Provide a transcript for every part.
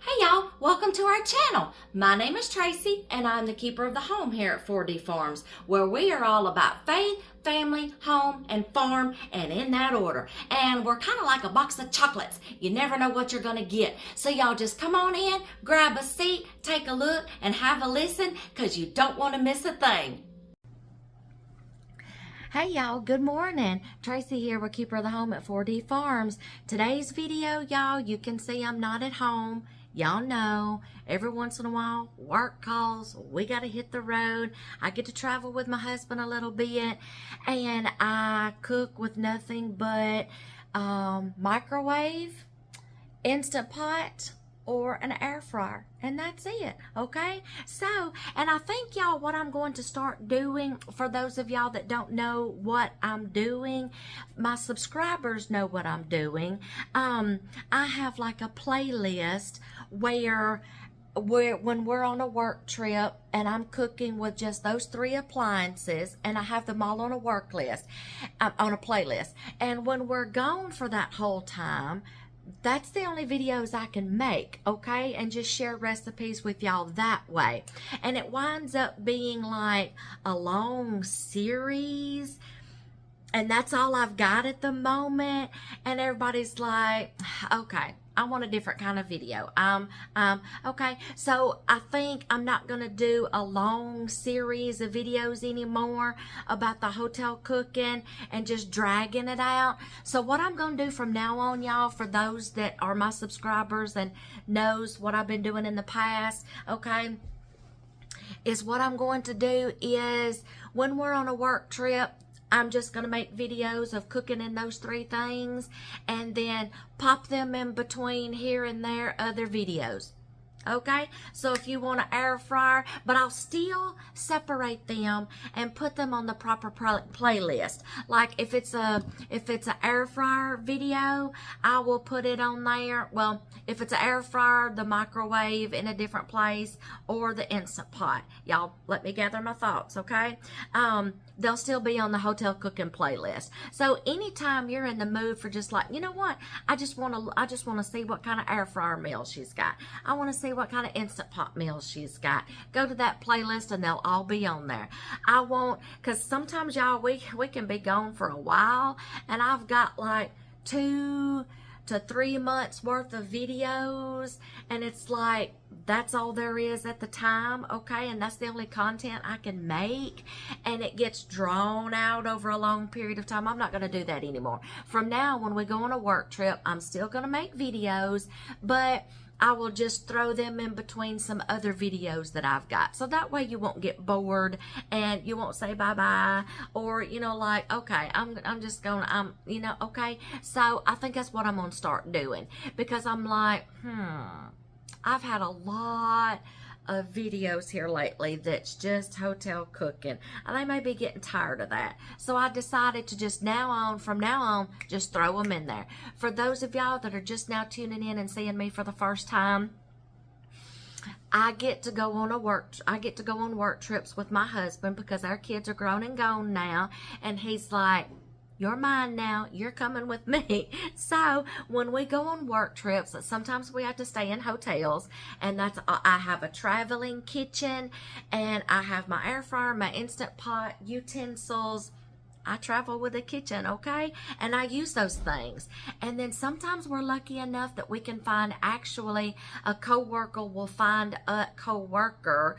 Hey y'all, welcome to our channel. My name is Tracy and I'm the keeper of the home here at 4D Farms, where we are all about faith, family, home, and farm, and in that order. And we're kind of like a box of chocolates. You never know what you're gonna get. So y'all just come on in, grab a seat, take a look, and have a listen, because you don't want to miss a thing. Hey y'all, good morning. Tracy here with Keeper of the Home at 4D Farms. Today's video, y'all, you can see I'm not at home. Y'all know, every once in a while, work calls, we got to hit the road. I get to travel with my husband a little bit, and I cook with nothing but microwave, Instant Pot, or an air fryer, and that's it. Okay, so, and I think y'all, what I'm going to start doing, for those of y'all that don't know what I'm doing, my subscribers know what I'm doing. I have like a playlist where when we're on a work trip and I'm cooking with just those 3 appliances, and I have them all on a work list, on a playlist, and when we're gone for that whole time, that's the only videos I can make, okay, and just share recipes with y'all that way. And it winds up being like a long series, and that's all I've got at the moment. And everybody's like, okay, I want a different kind of video. Okay, so I think I'm not gonna do a long series of videos anymore about the hotel cooking and just dragging it out. So what I'm gonna do from now on, y'all, for those that are my subscribers and knows what I've been doing in the past, okay, is what I'm going to do is when we're on a work trip, I'm just going to make videos of cooking in those 3 things and then pop them in between here and there other videos. Okay, so if you want an air fryer, but I'll still separate them and put them on the proper playlist. Like if it's an air fryer video, I will put it on there. Well, if it's an air fryer, the microwave in a different place, or the Instant Pot. Y'all, let me gather my thoughts, okay? They'll still be on the hotel cooking playlist. So anytime you're in the mood for just like, you know what, I just want to see what kind of air fryer meal she's got. I want to see what kind of Instant Pot meals she's got. Go to that playlist and they'll all be on there. I won't, because sometimes y'all, we can be gone for a while, and I've got like 2 to 3 months worth of videos, and it's like that's all there is at the time, okay, and that's the only content I can make, and it gets drawn out over a long period of time. I'm not going to do that anymore. From now, when we go on a work trip, I'm still going to make videos, but I will just throw them in between some other videos that I've got. So that way you won't get bored and you won't say bye-bye, or, you know, like, okay, I'm just going, you know, okay. So I think that's what I'm going to start doing, because I'm like, I've had a lot of videos here lately that's just hotel cooking, and I may be getting tired of that. So I decided to just from now on, just throw them in there. For those of y'all that are just now tuning in and seeing me for the first time, I get to go on work trips with my husband, because our kids are grown and gone now, and he's like, you're mine now, you're coming with me. So when we go on work trips, sometimes we have to stay in hotels, and I have a traveling kitchen, and I have my air fryer, my Instant Pot, utensils. I travel with a kitchen, okay? And I use those things. And then sometimes we're lucky enough that we can find, actually, a coworker will find a coworker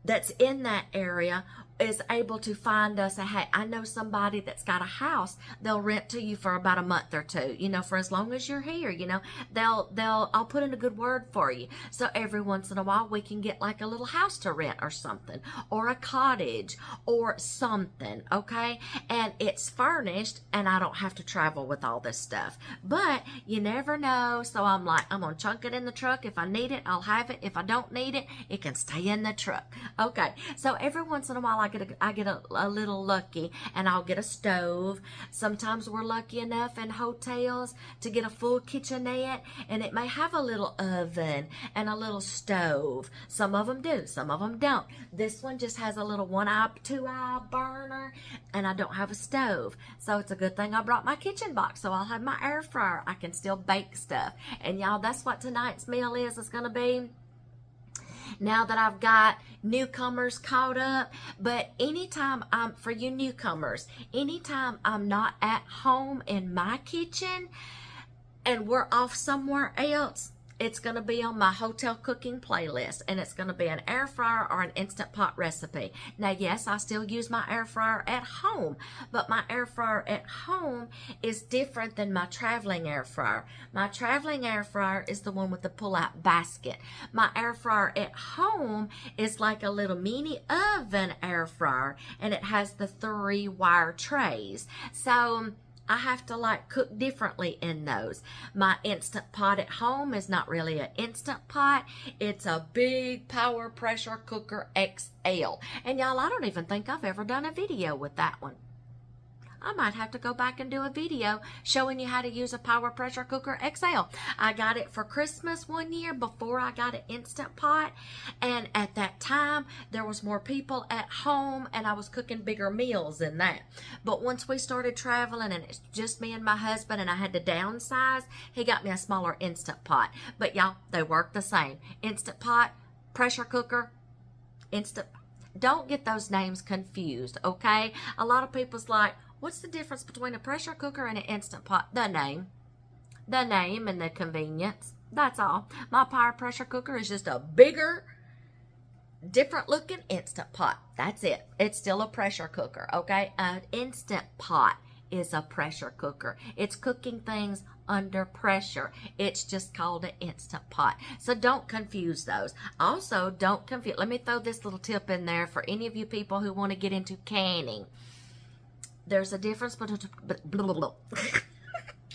that's in that area, is able to find us hey, I know somebody that's got a house. They'll rent to you for about a month or 2, you know, for as long as you're here, you know, I'll put in a good word for you. So every once in a while we can get like a little house to rent or something, or a cottage or something, okay? And it's furnished, and I don't have to travel with all this stuff, but you never know. So I'm like, I'm gonna chunk it in the truck. If I need it, I'll have it. If I don't need it, it can stay in the truck. Okay, so every once in a while I get a little lucky, and I'll get a stove. Sometimes we're lucky enough in hotels to get a full kitchenette, and it may have a little oven and a little stove. Some of them do, some of them don't. This one just has a little 1-eye, 2-eye burner, and I don't have a stove. So it's a good thing I brought my kitchen box, so I'll have my air fryer. I can still bake stuff. And y'all, that's what tonight's meal is. It's going to be, now that I've got newcomers caught up. But anytime for you newcomers, anytime I'm not at home in my kitchen and we're off somewhere else, it's going to be on my hotel cooking playlist, and it's going to be an air fryer or an Instant Pot recipe. Now, yes, I still use my air fryer at home, but my air fryer at home is different than my traveling air fryer. My traveling air fryer is the one with the pull-out basket. My air fryer at home is like a little mini oven air fryer, and it has the 3-wire trays. So I have to like cook differently in those. My Instant Pot at home is not really an Instant Pot. It's a big power pressure cooker XL. And y'all, I don't even think I've ever done a video with that one. I might have to go back and do a video showing you how to use a power pressure cooker XL. I got it for Christmas one year before I got an Instant Pot. And at that time, there was more people at home and I was cooking bigger meals than that. But once we started traveling and it's just me and my husband and I had to downsize, he got me a smaller Instant Pot. But y'all, they work the same. Instant Pot, pressure cooker, Instant. Don't get those names confused, okay? A lot of people's like, what's the difference between a pressure cooker and an Instant Pot? The name and the convenience. That's all. My power pressure cooker is just a bigger, different looking Instant Pot. That's it. It's still a pressure cooker, okay? An Instant Pot is a pressure cooker. It's cooking things under pressure. It's just called an Instant Pot. So don't confuse those. Also, don't confuse. Let me throw this little tip in there for any of you people who want to get into canning. There's a difference between,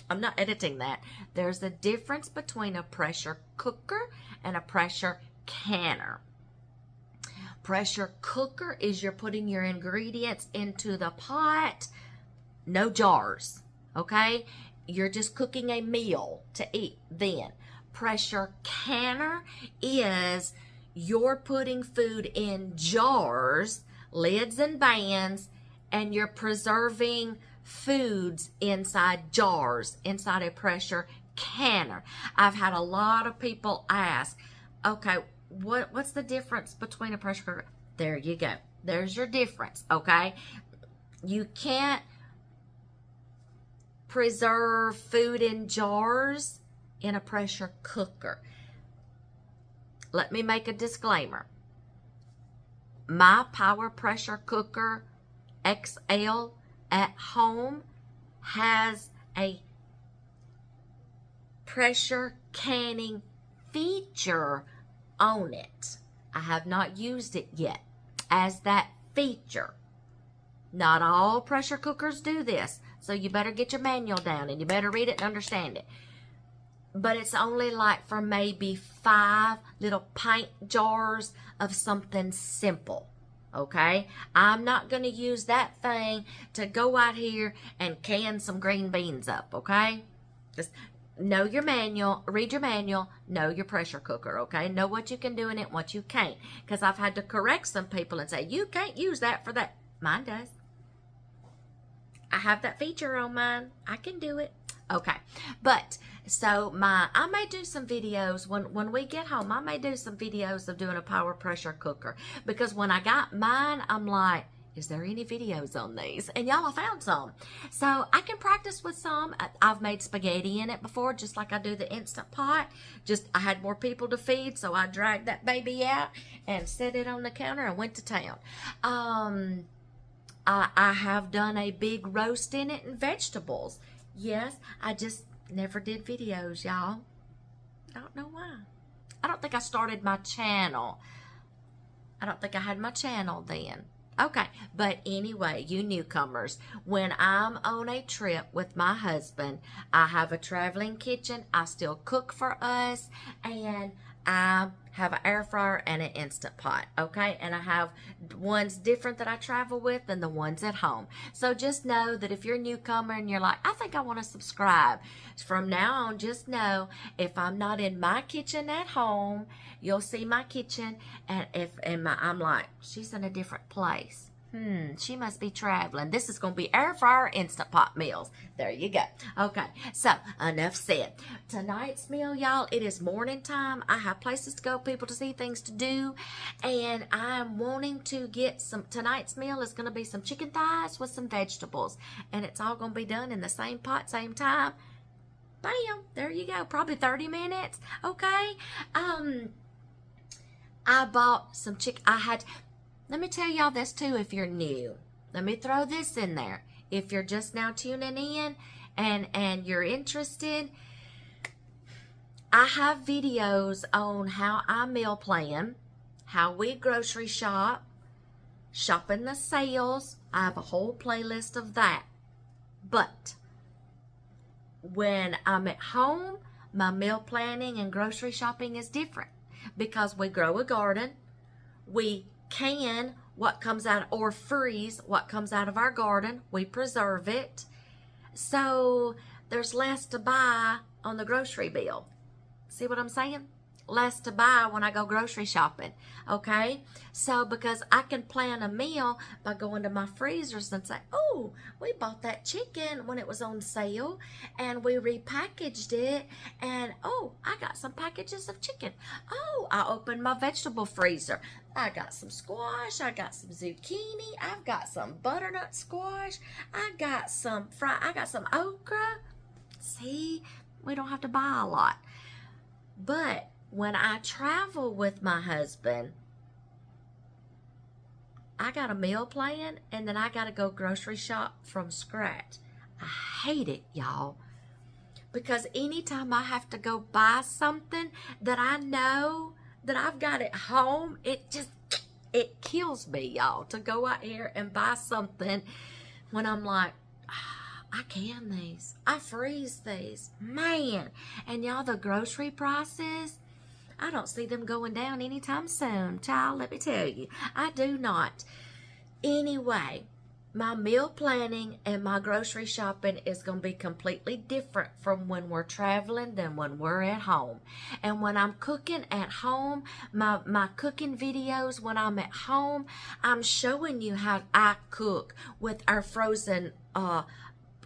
I'm not editing that. There's a difference between a pressure cooker and a pressure canner. Pressure cooker is you're putting your ingredients into the pot, no jars, okay? You're just cooking a meal to eat then. Pressure canner is you're putting food in jars, lids and bands, and you're preserving foods inside jars, inside a pressure canner. I've had a lot of people ask, okay, what's the difference between a pressure cooker? There you go. There's your difference, okay? You can't preserve food in jars in a pressure cooker. Let me make a disclaimer. My power pressure cooker XL at home has a pressure canning feature on it. I have not used it yet as that feature. Not all pressure cookers do this, so you better get your manual down and you better read it and understand it. But it's only like for maybe 5 little pint jars of something simple. Okay, I'm not going to use that thing to go out here and can some green beans up, okay? Just know your manual, read your manual, know your pressure cooker, okay? Know what you can do in it and what you can't. Because I've had to correct some people and say, you can't use that for that. Mine does. I have that feature on mine. I can do it. Okay, but so I may do some videos when we get home. I may do some videos of doing a power pressure cooker, because when I got mine, I'm like, is there any videos on these? And y'all, I found some. So I can practice with some. I've made spaghetti in it before, just like I do the Instant Pot. Just I had more people to feed, so I dragged that baby out and set it on the counter and went to town. I have done a big roast in it and vegetables. Yes, I just never did videos, y'all. I don't know why. I don't think I started my channel. I don't think I had my channel then. Okay, but anyway, you newcomers, when I'm on a trip with my husband, I have a traveling kitchen. I still cook for us, and I have an air fryer and an Instant Pot, okay? And I have ones different that I travel with than the ones at home. So just know that if you're a newcomer and you're like, I think I want to subscribe, from now on, just know if I'm not in my kitchen at home, you'll see my kitchen, and I'm like, she's in a different place. She must be traveling. This is going to be air fryer Instant Pot meals. There you go. Okay, so enough said. Tonight's meal, y'all, it is morning time. I have places to go, people to see, things to do, and I'm wanting to get some. Tonight's meal is going to be some chicken thighs with some vegetables, and it's all going to be done in the same pot, same time. Bam, there you go. Probably 30 minutes. Okay. I bought some chicken. Let me tell y'all this too if you're new. Let me throw this in there. If you're just now tuning in and you're interested, I have videos on how I meal plan, how we grocery shop, shopping the sales. I have a whole playlist of that. But when I'm at home, my meal planning and grocery shopping is different because we grow a garden. We can what comes out or freeze what comes out of our garden. We preserve it. So there's less to buy on the grocery bill. See what I'm saying? Less to buy when I go grocery shopping. Okay? So because I can plan a meal by going to my freezers and say, oh, we bought that chicken when it was on sale and we repackaged it, and oh, I got some packages of chicken. Oh, I opened my vegetable freezer. I got some squash. I got some zucchini. I've got some butternut squash. I got some okra. See, we don't have to buy a lot. But when I travel with my husband, I got a meal plan and then I got to go grocery shop from scratch. I hate it, y'all. Because anytime I have to go buy something that I know that I've got at home, it kills me, y'all, to go out here and buy something when I'm like, I can these. I freeze these. Man. And y'all, the grocery prices, I don't see them going down anytime soon. Child, let me tell you. I do not. Anyway, my meal planning and my grocery shopping is going to be completely different from when we're traveling than when we're at home. And when I'm cooking at home, my cooking videos when I'm at home, I'm showing you how I cook with our frozen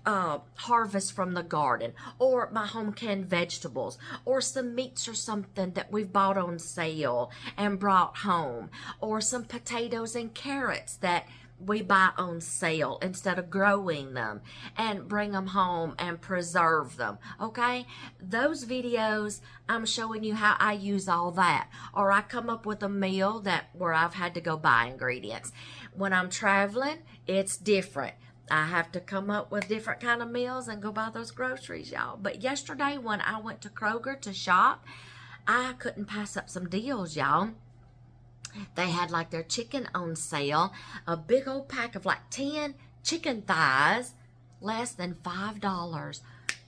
harvest from the garden, or my home canned vegetables, or some meats or something that we've bought on sale and brought home, or some potatoes and carrots that we buy on sale instead of growing them and bring them home and preserve them. Okay, those videos, I'm showing you how I use all that. Or I come up with a meal where I've had to go buy ingredients. When I'm traveling, it's different. I have to come up with different kind of meals and go buy those groceries, y'all. But yesterday when I went to Kroger to shop, I couldn't pass up some deals, y'all. They had like their chicken on sale, a big old pack of like 10 chicken thighs, less than $5.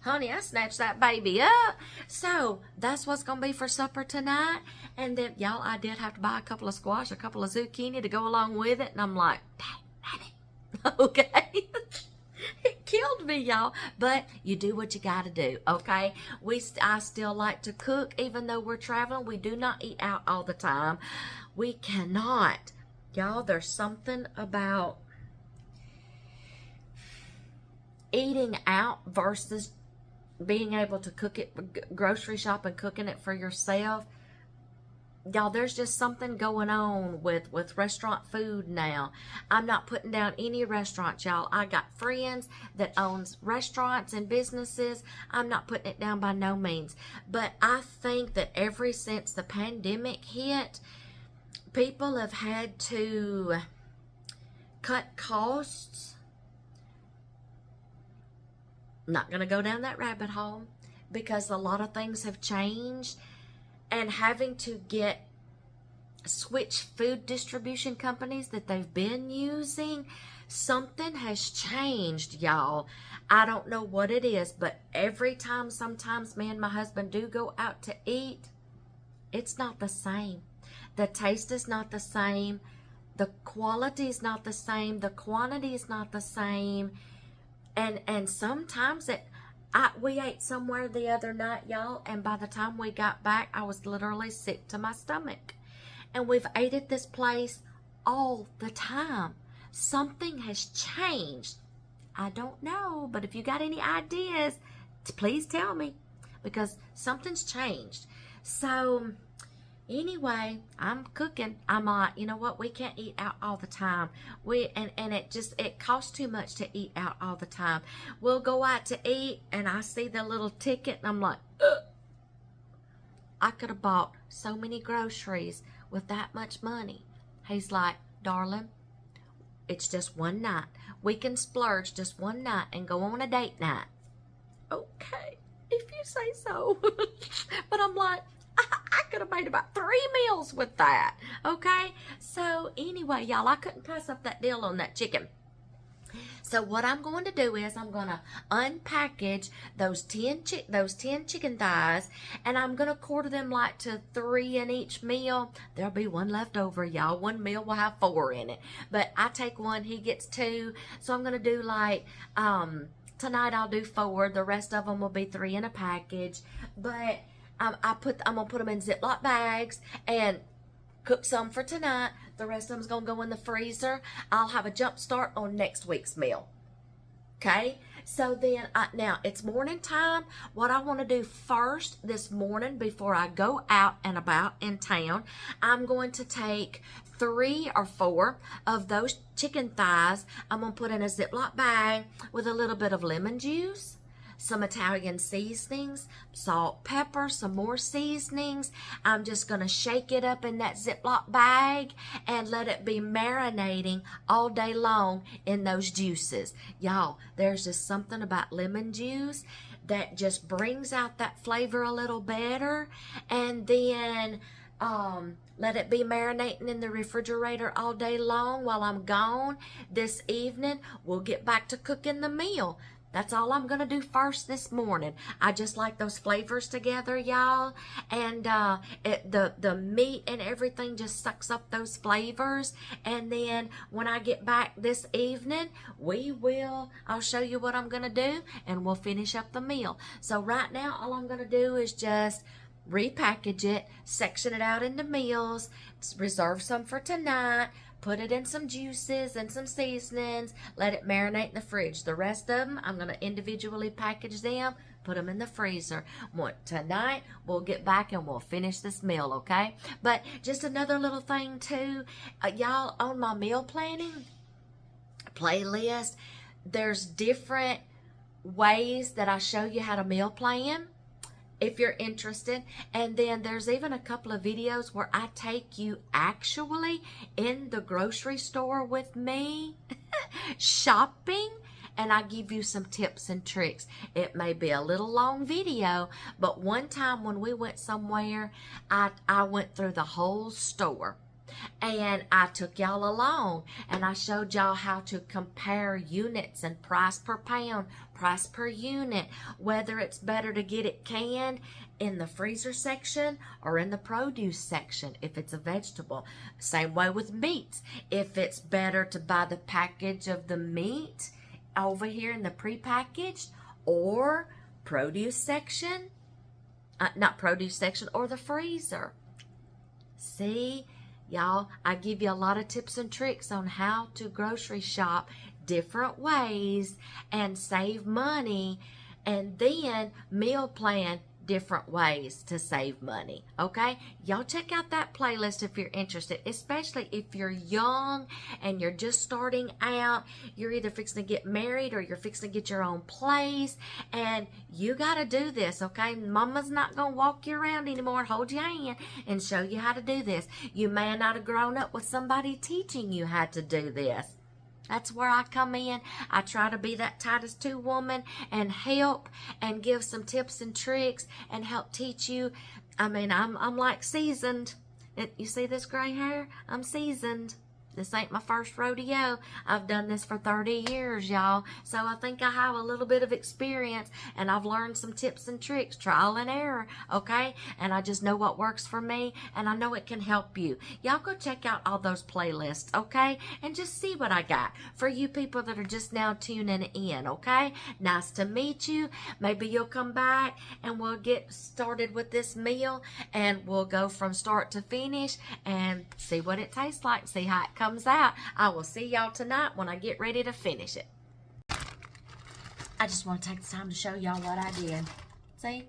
Honey, I snatched that baby up. So that's what's going to be for supper tonight. And then, y'all, I did have to buy a couple of squash, a couple of zucchini to go along with it. And I'm like, dang it. Okay. It killed me, y'all. But you do what you got to do, okay? I still like to cook. Even though we're traveling, we do not eat out all the time. We cannot. Y'all, there's something about eating out versus being able to cook it, grocery shop and cooking it for yourself. Y'all, there's just something going on with restaurant food now. I'm not putting down any restaurants, y'all. I got friends that owns restaurants and businesses. I'm not putting it down by no means. But I think that ever since the pandemic hit, people have had to cut costs. Not going to go down that rabbit hole because a lot of things have changed. And having to switch food distribution companies that they've been using, something has changed, y'all. I don't know what it is, but every time sometimes me and my husband do go out to eat, it's not the same. The taste is not the same. The quality is not the same. The quantity is not the same. And sometimes we ate somewhere the other night, y'all, and by the time we got back, I was literally sick to my stomach. And we've ate at this place all the time. Something has changed. I don't know, but if you got any ideas, please tell me, because something's changed. So anyway, I'm cooking. I'm like, you know what? We can't eat out all the time. It costs too much to eat out all the time. We'll go out to eat, and I see the little ticket, and I'm like, ugh. I could have bought so many groceries with that much money. He's like, darling, it's just one night. We can splurge just one night and go on a date night. Okay, if you say so. But I'm like, I could have made about 3 meals with that. Okay, so anyway, y'all, I couldn't pass up that deal on that chicken. So what I'm going to do is I'm going to unpackage those 10 chicken thighs, and I'm going to quarter them like to 3 in each meal. There'll be 1 left over, y'all. 1 meal will have 4 in it. But I take 1, he gets 2. So I'm going to do like, tonight I'll do 4. The rest of them will be 3 in a package. But I'm going to put them in Ziploc bags and cook some for tonight. The rest of them's going to go in the freezer. I'll have a jump start on next week's meal. Okay? So then, now it's morning time. What I want to do first this morning before I go out and about in town, I'm going to take 3 or 4 of those chicken thighs. I'm going to put in a Ziploc bag with a little bit of lemon juice, some Italian seasonings, salt, pepper, some more seasonings. I'm just going to shake it up in that Ziploc bag and let it be marinating all day long in those juices. Y'all, there's just something about lemon juice that just brings out that flavor a little better. And then let it be marinating in the refrigerator all day long while I'm gone. This evening, we'll get back to cooking the meal. That's all I'm going to do first this morning. I just like those flavors together, y'all. And the meat and everything just sucks up those flavors. And then when I get back this evening, I'll show you what I'm going to do, and we'll finish up the meal. So right now, all I'm going to do is just repackage it, section it out into meals, reserve some for tonight, put it in some juices and some seasonings, let it marinate in the fridge. The rest of them, I'm going to individually package them, put them in the freezer. Tonight, we'll get back and we'll finish this meal, okay? But just another little thing, too. Y'all, on my meal planning playlist, there's different ways that I show you how to meal plan, if you're interested. And then there's even a couple of videos where I take you actually in the grocery store with me shopping, and I give you some tips and tricks. It may be a little long video, but one time when we went somewhere, I went through the whole store. And I took y'all along, and I showed y'all how to compare units and price per pound, price per unit, whether it's better to get it canned in the freezer section or in the produce section if it's a vegetable. Same way with meats. If it's better to buy the package of the meat over here in the prepackaged or produce section, not produce section, or the freezer. See? Y'all, I give you a lot of tips and tricks on how to grocery shop different ways and save money, and then meal plan different ways to save money, okay? Y'all check out that playlist if you're interested, especially if you're young and you're just starting out. You're either fixing to get married or you're fixing to get your own place, and you got to do this, okay? Mama's not going to walk you around anymore and hold your hand and show you how to do this. You may not have grown up with somebody teaching you how to do this. That's where I come in. I try to be that Titus 2 woman and help and give some tips and tricks and help teach you. I mean, I'm like seasoned. You see this gray hair? I'm seasoned. This ain't my first rodeo. I've done this for 30 years, y'all. So I think I have a little bit of experience, and I've learned some tips and tricks, trial and error, okay? And I just know what works for me, and I know it can help you. Y'all go check out all those playlists, okay? And just see what I got for you people that are just now tuning in, okay? Nice to meet you. Maybe you'll come back and we'll get started with this meal, and we'll go from start to finish and see what it tastes like, see how it comes out. I will see y'all tonight when I get ready to finish it. I just want to take the time to show y'all what I did. See?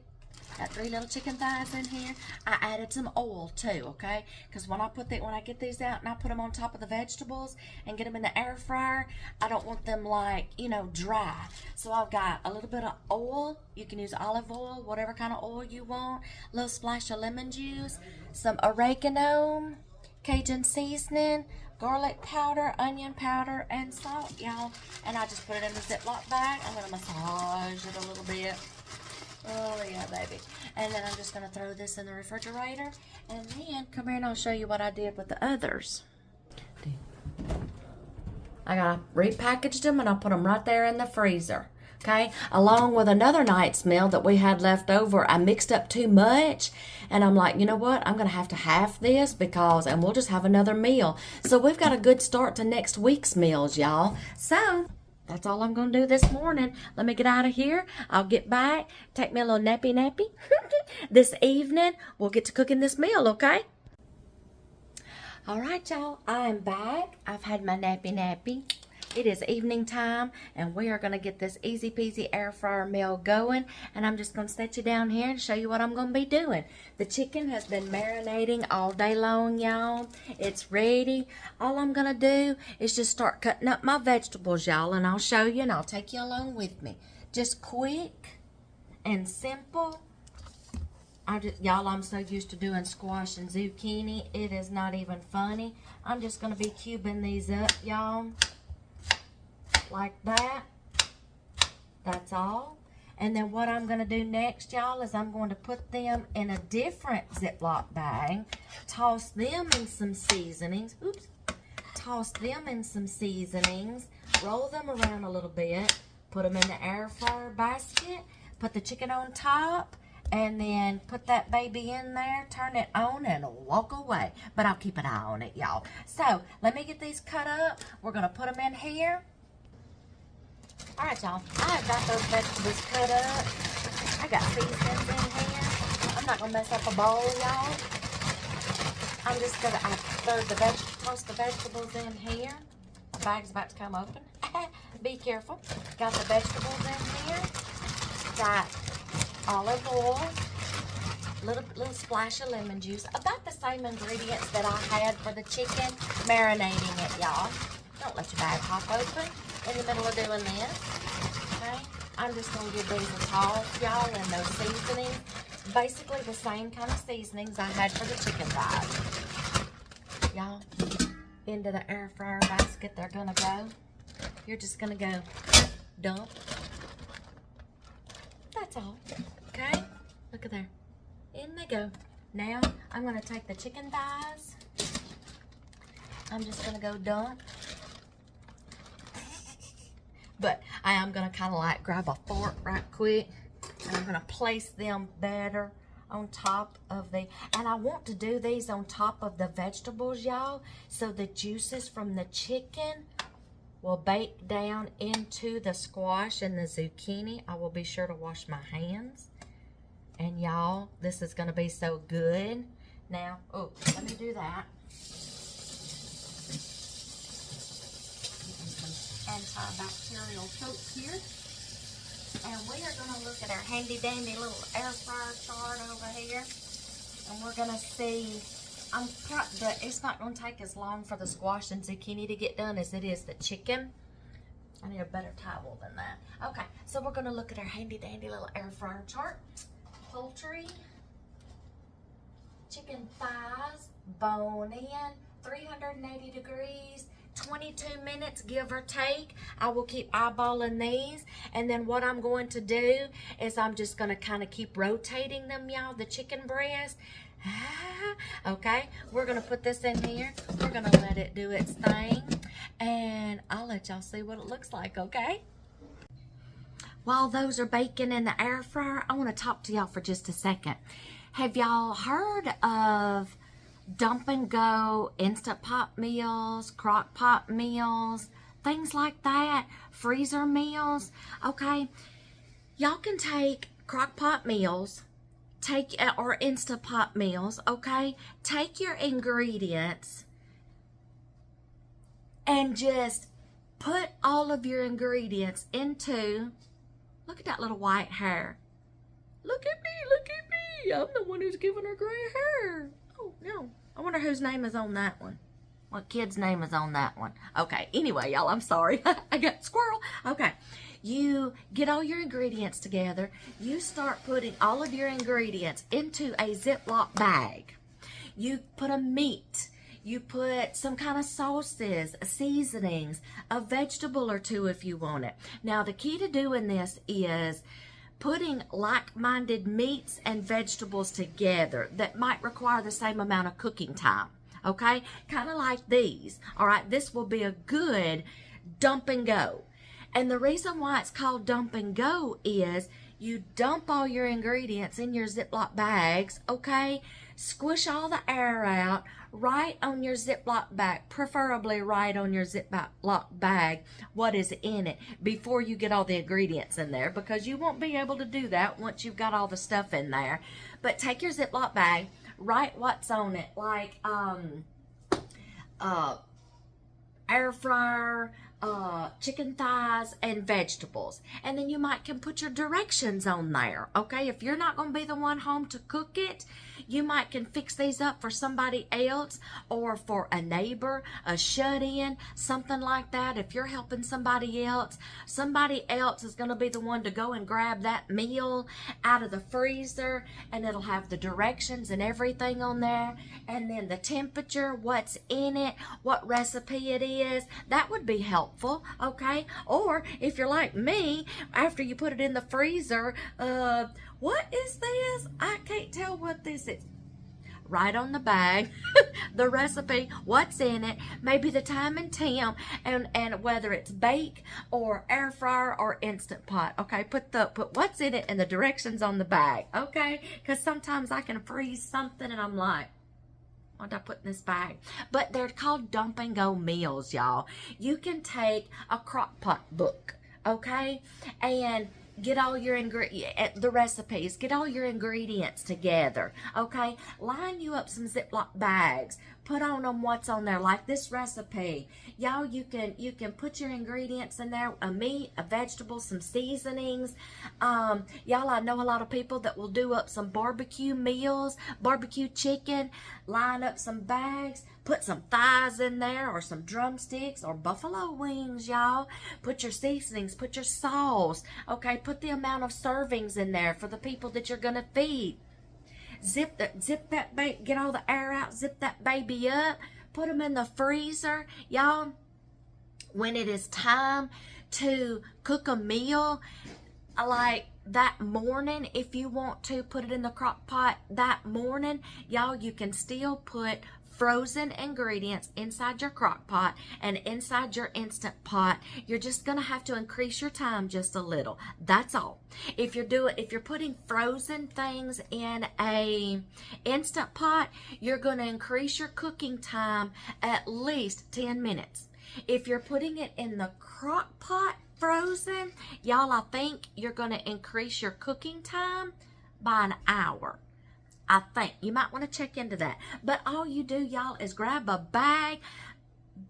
Got 3 little chicken thighs in here. I added some oil too, okay? Because when I get these out and I put them on top of the vegetables and get them in the air fryer, I don't want them like, you know, dry. So I've got a little bit of oil. You can use olive oil, whatever kind of oil you want. A little splash of lemon juice, some oregano, Cajun seasoning, garlic powder, onion powder, and salt, y'all. And I just put it in the Ziploc bag. I'm going to massage it a little bit. Oh, yeah, baby. And then I'm just going to throw this in the refrigerator. And then, come here and I'll show you what I did with the others. I repackaged them and I put them right there in the freezer. Okay? Along with another night's meal that we had left over. I mixed up too much. And I'm like, you know what? I'm going to have to half this and we'll just have another meal. So we've got a good start to next week's meals, y'all. So that's all I'm going to do this morning. Let me get out of here. I'll get back. Take me a little nappy. This evening, we'll get to cooking this meal, okay? All right, y'all. I am back. I've had my nappy. It is evening time, and we are going to get this easy peasy air fryer meal going. And I'm just going to set you down here and show you what I'm going to be doing. The chicken has been marinating all day long, y'all. It's ready. All I'm going to do is just start cutting up my vegetables, y'all, and I'll show you, and I'll take you along with me. Just quick and simple. Y'all, I'm so used to doing squash and zucchini. It is not even funny. I'm just going to be cubing these up, y'all. Like that. That's all. And then what I'm going to do next, y'all, is I'm going to put them in a different Ziploc bag. Toss them in some seasonings. Oops. Toss them in some seasonings. Roll them around a little bit. Put them in the air fryer basket. Put the chicken on top. And then put that baby in there, turn it on, and walk away. But I'll keep an eye on it, y'all. So, let me get these cut up. We're going to put them in here. Alright, y'all. I've got those vegetables cut up. I got seasonings in here. I'm not going to mess up a bowl, y'all. I'm just going to toss the vegetables in here. The bag's about to come open. Be careful. Got the vegetables in here. Got olive oil, little splash of lemon juice, about the same ingredients that I had for the chicken, marinating it, y'all. Don't let your bag pop open in the middle of doing this, okay? I'm just going to give these a toss, y'all, and those seasonings, basically the same kind of seasonings I had for the chicken thighs. Y'all, into the air fryer basket they're going to go. You're just going to go dump. That's all. Okay? Look at there. In they go. Now, I'm going to take the chicken thighs. I'm just going to go dump. But I am going to kind of like grab a fork right quick. And I'm going to place them better on top of the... And I want to do these on top of the vegetables, y'all. So the juices from the chicken will bake down into the squash and the zucchini. I will be sure to wash my hands. And y'all, this is going to be so good. Now, oh, let me do that. Getting some antibacterial soap here. And we are going to look at our handy dandy little air fryer chart over here. And we're going to see, it's not going to take as long for the squash and zucchini to get done as it is the chicken. I need a better towel than that. Okay, so we're going to look at our handy dandy little air fryer chart. Poultry, chicken thighs, bone in, 380 degrees, 22 minutes give or take. I will keep eyeballing these, and then what I'm going to do is I'm just going to kind of keep rotating them, y'all, the chicken breast. Okay, we're gonna put this in here. We're gonna let it do its thing, and I'll let y'all see what it looks like, okay? While those are baking in the air fryer, I want to talk to y'all for just a second. Have y'all heard of dump and go instant pot meals, crock pot meals, things like that, freezer meals? Okay, y'all can take crock pot meals, or instant pot meals, okay? Take your ingredients and just put all of your ingredients into, look at that little white hair. Look at me, look at me. I'm the one who's giving her gray hair. Oh, no. I wonder whose name is on that one. What kid's name is on that one? Okay, anyway, y'all, I'm sorry. I got squirrel. Okay, you get all your ingredients together. You start putting all of your ingredients into a Ziploc bag. You put a meat. You put some kind of sauces, seasonings, a vegetable or two if you want it. Now, the key to doing this is putting like-minded meats and vegetables together that might require the same amount of cooking time, okay? Kind of like these, all right? This will be a good dump and go. And the reason why it's called dump and go is you dump all your ingredients in your Ziploc bags, okay? Squish all the air out right on your Ziploc bag, preferably right on your Ziploc bag, what is in it before you get all the ingredients in there, because you won't be able to do that once you've got all the stuff in there. But take your Ziploc bag, write what's on it, like air fryer, chicken thighs, and vegetables. And then you can put your directions on there, okay? If you're not going to be the one home to cook it, you can fix these up for somebody else or for a neighbor, a shut-in, something like that. If you're helping somebody else is going to be the one to go and grab that meal out of the freezer, and it'll have the directions and everything on there, and then the temperature, what's in it, what recipe it is. That would be helpful, okay? Or if you're like me, after you put it in the freezer, what is this? I can't tell what this is. Right on the bag, the recipe, what's in it, maybe the time and temp, and whether it's bake or air fryer or instant pot. Okay, put what's in it and the directions on the bag. Okay, because sometimes I can freeze something and I'm like, what did I put in this bag? But they're called dump and go meals, y'all. You can take a crock pot book, okay, and get all your the recipes, get all your ingredients together, okay? Line you up some Ziploc bags, put on them what's on there, like this recipe. Y'all, you can put your ingredients in there, a meat, a vegetable, some seasonings. Y'all, I know a lot of people that will do up some barbecue meals, barbecue chicken, line up some bags, put some thighs in there, or some drumsticks, or buffalo wings, y'all. Put your seasonings, put your sauce, okay? Put the amount of servings in there for the people that you're gonna feed. Zip that baby, get all the air out, zip that baby up, put them in the freezer. Y'all, when it is time to cook a meal, like that morning, if you want to put it in the crock pot that morning, y'all, you can still put frozen ingredients inside your crock pot and inside your instant pot. You're just gonna have to increase your time just a little. That's all. If you're putting frozen things in a instant pot, you're gonna increase your cooking time at least 10 minutes. If you're putting it in the crock pot frozen, y'all, I think you're gonna increase your cooking time by an hour. I think you might want to check into that. But all you do, y'all, is grab a bag,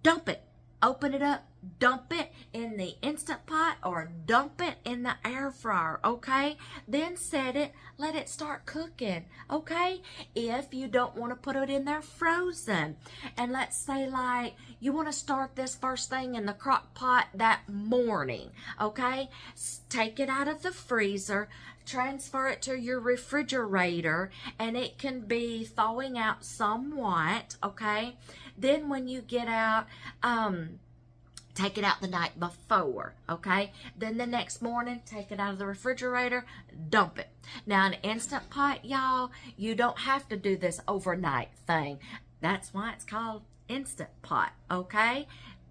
dump it, open it up, dump it in the instant pot or dump it in the air fryer, okay? Then set it, let it start cooking, okay? If you don't want to put it in there frozen, and let's say like you want to start this first thing in the crock pot that morning, okay? Take it out of the freezer, transfer it to your refrigerator, and it can be thawing out somewhat, okay? Then when you get out, take it out the night before, okay? Then the next morning, take it out of the refrigerator, dump it. Now, an Instant Pot, y'all, you don't have to do this overnight thing. That's why it's called Instant Pot, okay?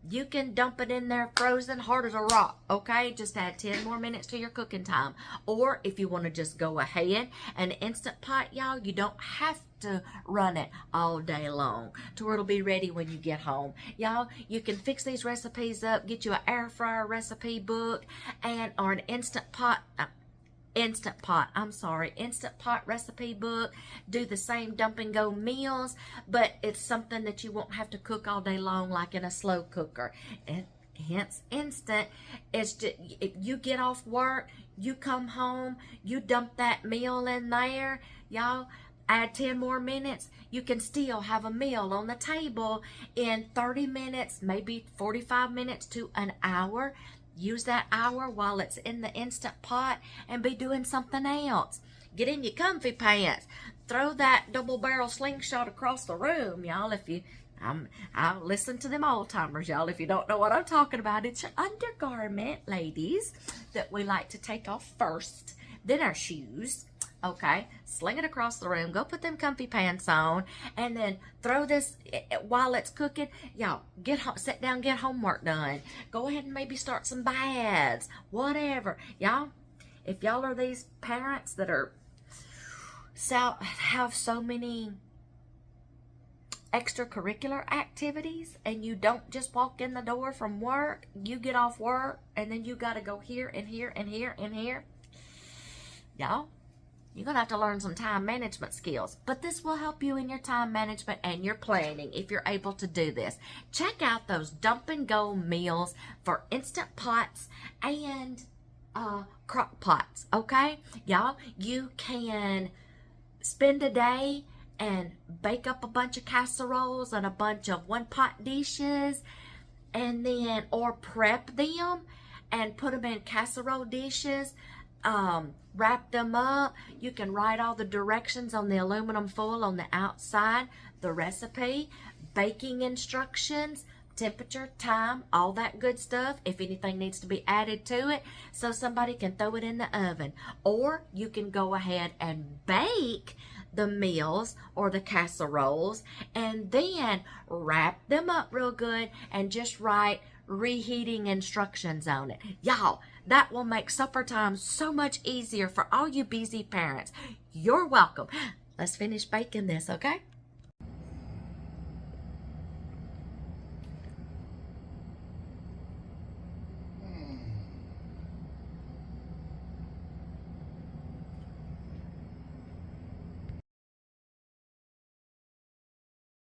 You can dump it in there frozen, hard as a rock, okay? Just add 10 more minutes to your cooking time. Or if you want to just go ahead, an Instant Pot, y'all, you don't have to run it all day long to where it'll be ready when you get home. Y'all, you can fix these recipes up, get you an air fryer recipe book, or an Instant Pot recipe book. Do the same dump and go meals, but it's something that you won't have to cook all day long like in a slow cooker. And hence instant. It's just, if you get off work, you come home, you dump that meal in there, y'all, add 10 more minutes, you can still have a meal on the table in 30 minutes, maybe 45 minutes to an hour. Use that hour while it's in the Instant Pot and be doing something else. Get in your comfy pants. Throw that double barrel slingshot across the room, y'all. I'll listen to them old timers, y'all. If you don't know what I'm talking about, it's your undergarment, ladies, that we like to take off first, then our shoes. Okay, sling it across the room, go put them comfy pants on, and then throw this while it's cooking. Y'all, sit down, get homework done. Go ahead and maybe start some baths, whatever. Y'all, if y'all are these parents that have so many extracurricular activities, and you don't just walk in the door from work, you get off work, and then you got to go here and here and here and here. Y'all, you're going to have to learn some time management skills. But this will help you in your time management and your planning if you're able to do this. Check out those dump and go meals for Instant Pots and crock pots, okay? Y'all, you can spend a day and bake up a bunch of casseroles and a bunch of one-pot dishes, and then, or prep them and put them in casserole dishes. Wrap them up. You can write all the directions on the aluminum foil on the outside, the recipe, baking instructions, temperature, time, all that good stuff, if anything needs to be added to it, so somebody can throw it in the oven. Or you can go ahead and bake the meals or the casseroles and then wrap them up real good and just write reheating instructions on it. Y'all, that will make supper time so much easier for all you busy parents. You're welcome. Let's finish baking this, okay?